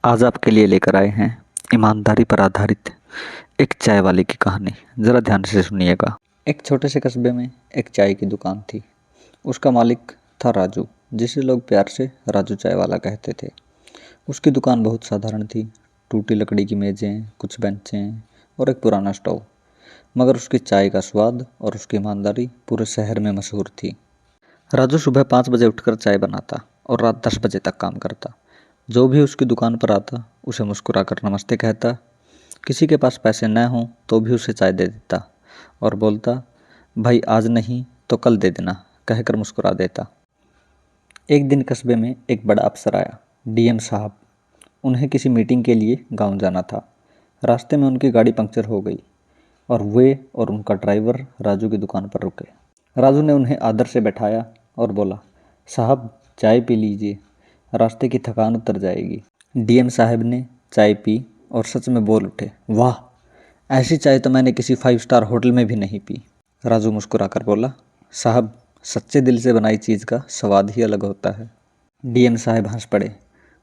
आज आपके लिए लेकर आए हैं ईमानदारी पर आधारित एक चाय वाले की कहानी। ज़रा ध्यान से सुनिएगा। एक छोटे से कस्बे में एक चाय की दुकान थी। उसका मालिक था राजू, जिसे लोग प्यार से राजू चाय वाला कहते थे। उसकी दुकान बहुत साधारण थी। टूटी लकड़ी की मेज़ें, कुछ बेंचें और एक पुराना स्टोव। मगर उसकी चाय का स्वाद और उसकी ईमानदारी पूरे शहर में मशहूर थी। राजू सुबह 5 बजे उठकर चाय बनाता और रात 10 बजे तक काम करता। जो भी उसकी दुकान पर आता उसे मुस्कुराकर नमस्ते कहता। किसी के पास पैसे न हों तो भी उसे चाय दे देता और बोलता, भाई आज नहीं तो कल दे देना, कहकर मुस्कुरा देता। एक दिन कस्बे में एक बड़ा अफसर आया, डीएम साहब। उन्हें किसी मीटिंग के लिए गांव जाना था। रास्ते में उनकी गाड़ी पंक्चर हो गई और वे और उनका ड्राइवर राजू की दुकान पर रुके। राजू ने उन्हें आदर से बैठाया और बोला, साहब चाय पी लीजिए, रास्ते की थकान उतर जाएगी। डीएम साहब ने चाय पी और सच में बोल उठे, वाह, ऐसी चाय तो मैंने किसी 5 स्टार होटल में भी नहीं पी। राजू मुस्कुराकर बोला, साहब सच्चे दिल से बनाई चीज़ का स्वाद ही अलग होता है। डीएम साहब हंस पड़े।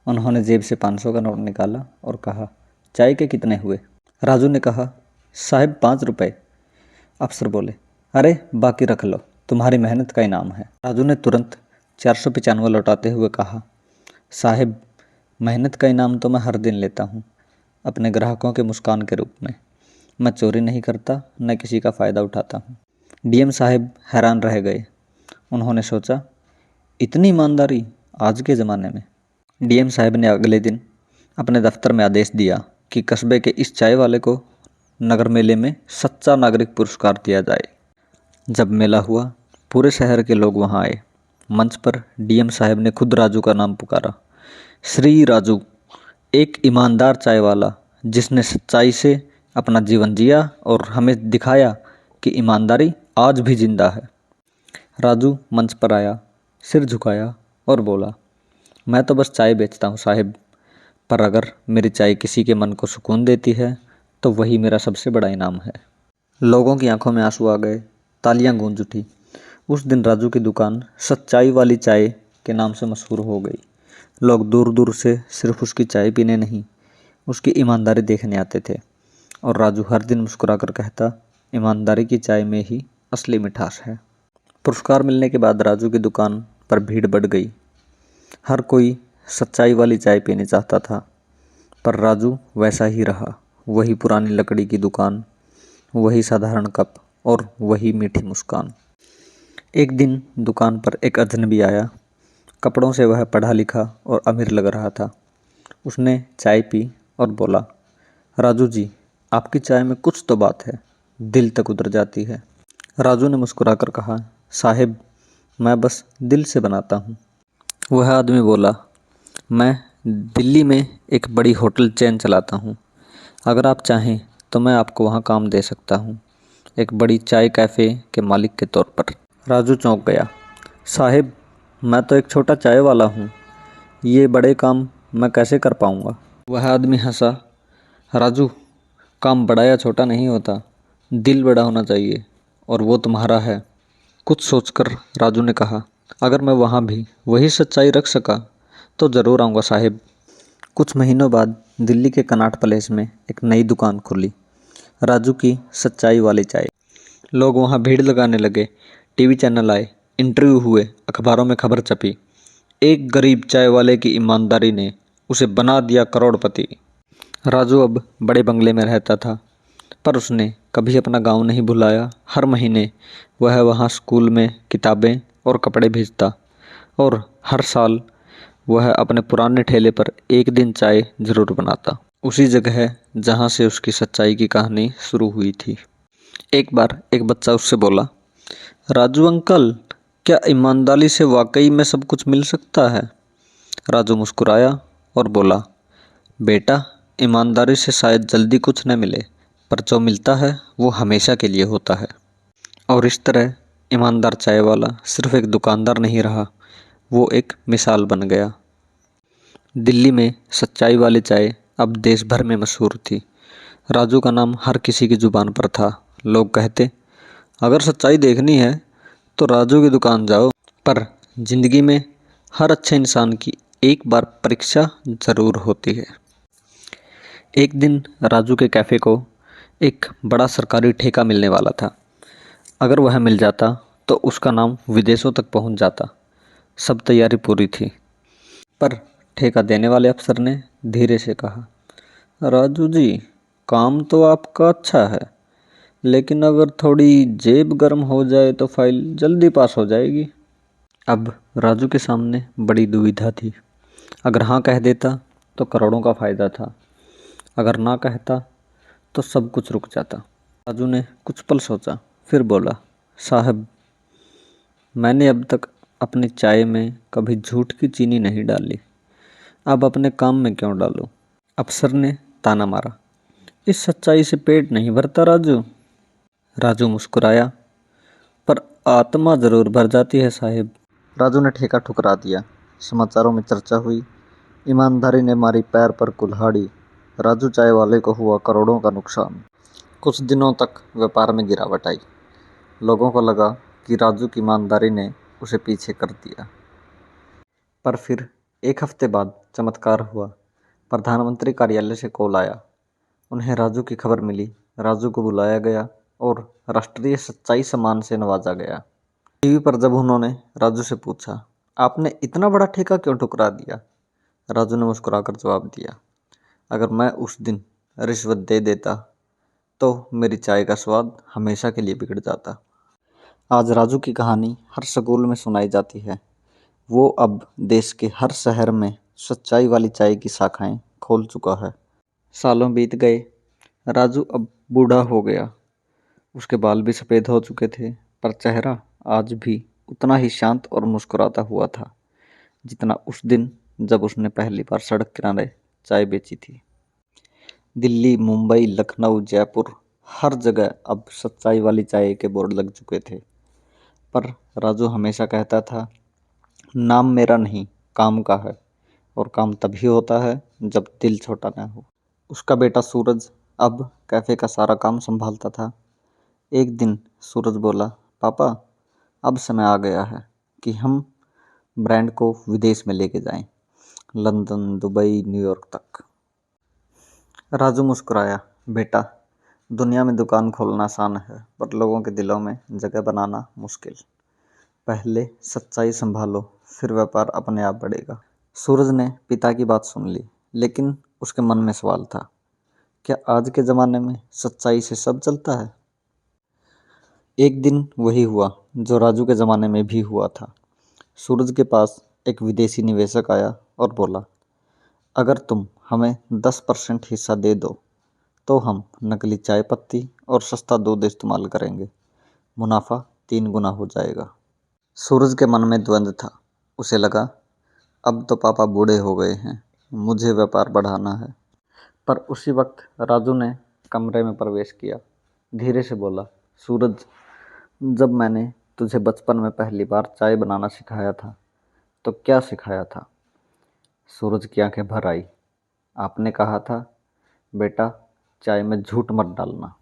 उन्होंने जेब से 500 का नोट निकाला और कहा, चाय के कितने हुए? राजू ने कहा, साहब 5 रुपये। अफसर बोले, अरे बाकी रख लो, तुम्हारी मेहनत का इनाम है। राजू ने तुरंत 495 लौटाते हुए कहा, साहब मेहनत का इनाम तो मैं हर दिन लेता हूँ, अपने ग्राहकों के मुस्कान के रूप में। मैं चोरी नहीं करता, न किसी का फ़ायदा उठाता हूँ। डीएम साहब हैरान रह गए। उन्होंने सोचा, इतनी ईमानदारी आज के ज़माने में। डीएम साहब ने अगले दिन अपने दफ्तर में आदेश दिया कि कस्बे के इस चाय वाले को नगर मेले में सच्चा नागरिक पुरस्कार दिया जाए। जब मेला हुआ, पूरे शहर के लोग वहाँ आए। मंच पर डीएम साहब ने खुद राजू का नाम पुकारा, श्री राजू, एक ईमानदार चाय वाला जिसने सच्चाई से अपना जीवन जिया और हमें दिखाया कि ईमानदारी आज भी जिंदा है। राजू मंच पर आया, सिर झुकाया और बोला, मैं तो बस चाय बेचता हूँ साहिब, पर अगर मेरी चाय किसी के मन को सुकून देती है तो वही मेरा सबसे बड़ा इनाम है। लोगों की आंखों में आंसू आ गए, तालियां गूंज उठी। उस दिन राजू की दुकान सच्चाई वाली चाय के नाम से मशहूर हो गई। लोग दूर दूर से सिर्फ उसकी चाय पीने नहीं, उसकी ईमानदारी देखने आते थे। और राजू हर दिन मुस्कुराकर कहता, ईमानदारी की चाय में ही असली मिठास है। पुरस्कार मिलने के बाद राजू की दुकान पर भीड़ बढ़ गई। हर कोई सच्चाई वाली चाय पीना चाहता था, पर राजू वैसा ही रहा। वही पुरानी लकड़ी की दुकान, वही साधारण कप और वही मीठी मुस्कान। एक दिन दुकान पर एक अजनबी आया। कपड़ों से वह पढ़ा लिखा और अमीर लग रहा था। उसने चाय पी और बोला, राजू जी, आपकी चाय में कुछ तो बात है, दिल तक उतर जाती है। राजू ने मुस्कुराकर कहा, साहिब मैं बस दिल से बनाता हूँ। वह आदमी बोला, मैं दिल्ली में एक बड़ी होटल चेन चलाता हूँ। अगर आप चाहें तो मैं आपको वहाँ काम दे सकता हूँ, एक बड़ी चाय कैफ़े के मालिक के तौर पर। राजू चौंक गया, साहिब मैं तो एक छोटा चाय वाला हूँ, ये बड़े काम मैं कैसे कर पाऊँगा? वह आदमी हंसा, राजू काम बड़ा या छोटा नहीं होता, दिल बड़ा होना चाहिए और वो तुम्हारा है। कुछ सोचकर राजू ने कहा, अगर मैं वहाँ भी वही सच्चाई रख सका तो ज़रूर आऊँगा साहिब। कुछ महीनों बाद दिल्ली के कनॉट प्लेस में एक नई दुकान खुली, राजू की सच्चाई वाली चाय। लोग वहाँ भीड़ लगाने लगे, टीवी चैनल आए, इंटरव्यू हुए, अखबारों में खबर छपी। एक गरीब चाय वाले की ईमानदारी ने उसे बना दिया करोड़पति। राजू अब बड़े बंगले में रहता था, पर उसने कभी अपना गांव नहीं भुलाया। हर महीने वह वहां स्कूल में किताबें और कपड़े भेजता और हर साल वह अपने पुराने ठेले पर एक दिन चाय जरूर बनाता, उसी जगह जहां से उसकी सच्चाई की कहानी शुरू हुई थी। एक बार एक बच्चा उससे बोला, राजू अंकल, क्या ईमानदारी से वाकई में सब कुछ मिल सकता है? राजू मुस्कुराया और बोला, बेटा ईमानदारी से शायद जल्दी कुछ न मिले, पर जो मिलता है वो हमेशा के लिए होता है। और इस तरह ईमानदार चाय वाला सिर्फ एक दुकानदार नहीं रहा, वो एक मिसाल बन गया। दिल्ली में सच्चाई वाली चाय अब देश भर में मशहूर थी। राजू का नाम हर किसी की ज़ुबान पर था। लोग कहते, अगर सच्चाई देखनी है तो राजू की दुकान जाओ। पर ज़िंदगी में हर अच्छे इंसान की एक बार परीक्षा ज़रूर होती है। एक दिन राजू के कैफ़े को एक बड़ा सरकारी ठेका मिलने वाला था। अगर वह मिल जाता तो उसका नाम विदेशों तक पहुंच जाता। सब तैयारी पूरी थी, पर ठेका देने वाले अफसर ने धीरे से कहा, राजू जी, काम तो आपका अच्छा है, लेकिन अगर थोड़ी जेब गर्म हो जाए तो फाइल जल्दी पास हो जाएगी। अब राजू के सामने बड़ी दुविधा थी। अगर हाँ कह देता तो करोड़ों का फायदा था, अगर ना कहता तो सब कुछ रुक जाता। राजू ने कुछ पल सोचा, फिर बोला, साहब, मैंने अब तक अपनी चाय में कभी झूठ की चीनी नहीं डाली, अब अपने काम में क्यों डालूं? अफसर ने ताना मारा, इस सच्चाई से पेट नहीं भरता राजू। राजू मुस्कुराया, पर आत्मा जरूर भर जाती है साहिब। राजू ने ठेका ठुकरा दिया। समाचारों में चर्चा हुई, ईमानदारी ने मारी पैर पर कुल्हाड़ी, राजू चाय वाले को हुआ करोड़ों का नुकसान। कुछ दिनों तक व्यापार में गिरावट आई। लोगों को लगा कि राजू की ईमानदारी ने उसे पीछे कर दिया। पर फिर एक हफ्ते बाद चमत्कार हुआ। प्रधानमंत्री कार्यालय से कॉल आया। उन्हें राजू की खबर मिली। राजू को बुलाया गया और राष्ट्रीय सच्चाई सम्मान से नवाजा गया। टीवी पर जब उन्होंने राजू से पूछा, आपने इतना बड़ा ठेका क्यों ठुकरा दिया? राजू ने मुस्कुराकर जवाब दिया, अगर मैं उस दिन रिश्वत दे देता तो मेरी चाय का स्वाद हमेशा के लिए बिगड़ जाता। आज राजू की कहानी हर स्कूल में सुनाई जाती है। वो अब देश के हर शहर में सच्चाई वाली चाय की शाखाएं खोल चुका है। सालों बीत गए। राजू अब बूढ़ा हो गया। उसके बाल भी सफ़ेद हो चुके थे, पर चेहरा आज भी उतना ही शांत और मुस्कुराता हुआ था जितना उस दिन जब उसने पहली बार सड़क किनारे चाय बेची थी। दिल्ली, मुंबई, लखनऊ, जयपुर, हर जगह अब सच्चाई वाली चाय के बोर्ड लग चुके थे। पर राजू हमेशा कहता था, नाम मेरा नहीं, काम का है, और काम तभी होता है जब दिल छोटा ना हो। उसका बेटा सूरज अब कैफ़े का सारा काम संभालता था। एक दिन सूरज बोला, पापा, अब समय आ गया है कि हम ब्रांड को विदेश में लेके जाएं, लंदन, दुबई, न्यूयॉर्क तक। राजू मुस्कुराया, बेटा, दुनिया में दुकान खोलना आसान है, पर लोगों के दिलों में जगह बनाना मुश्किल। पहले सच्चाई संभालो, फिर व्यापार अपने आप बढ़ेगा। सूरज ने पिता की बात सुन ली, लेकिन उसके मन में सवाल था, क्या आज के ज़माने में सच्चाई से सब चलता है? एक दिन वही हुआ जो राजू के ज़माने में भी हुआ था। सूरज के पास एक विदेशी निवेशक आया और बोला, अगर तुम हमें 10% हिस्सा दे दो तो हम नकली चाय पत्ती और सस्ता दूध इस्तेमाल करेंगे, मुनाफा 3 गुना हो जाएगा। सूरज के मन में द्वंद्व था। उसे लगा, अब तो पापा बूढ़े हो गए हैं, मुझे व्यापार बढ़ाना है। पर उसी वक्त राजू ने कमरे में प्रवेश किया। धीरे से बोला, सूरज, जब मैंने तुझे बचपन में पहली बार चाय बनाना सिखाया था तो क्या सिखाया था? सूरज की आंखें भर आई। आपने कहा था, बेटा, चाय में झूठ मत डालना।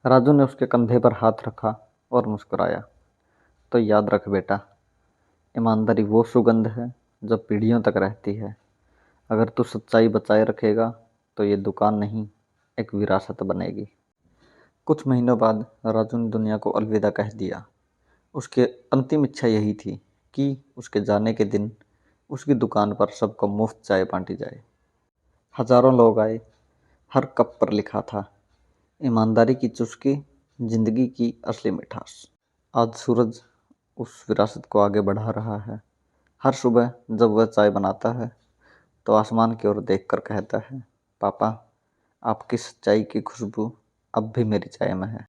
राजू ने उसके कंधे पर हाथ रखा और मुस्कुराया, तो याद रख बेटा, ईमानदारी वो सुगंध है जो पीढ़ियों तक रहती है। अगर तू सच्चाई बचाए रखेगा तो ये दुकान नहीं, एक विरासत बनेगी। कुछ महीनों बाद राजू ने दुनिया को अलविदा कह दिया। उसकी अंतिम इच्छा यही थी कि उसके जाने के दिन उसकी दुकान पर सबको मुफ्त चाय बांटी जाए। हजारों लोग आए। हर कप पर लिखा था, ईमानदारी की चुस्की, जिंदगी की असली मिठास। आज सूरज उस विरासत को आगे बढ़ा रहा है। हर सुबह जब वह चाय बनाता है तो आसमान की ओर देखकर कहता है, पापा, आपकी सच्चाई की खुशबू अब भी मेरी चाय में है।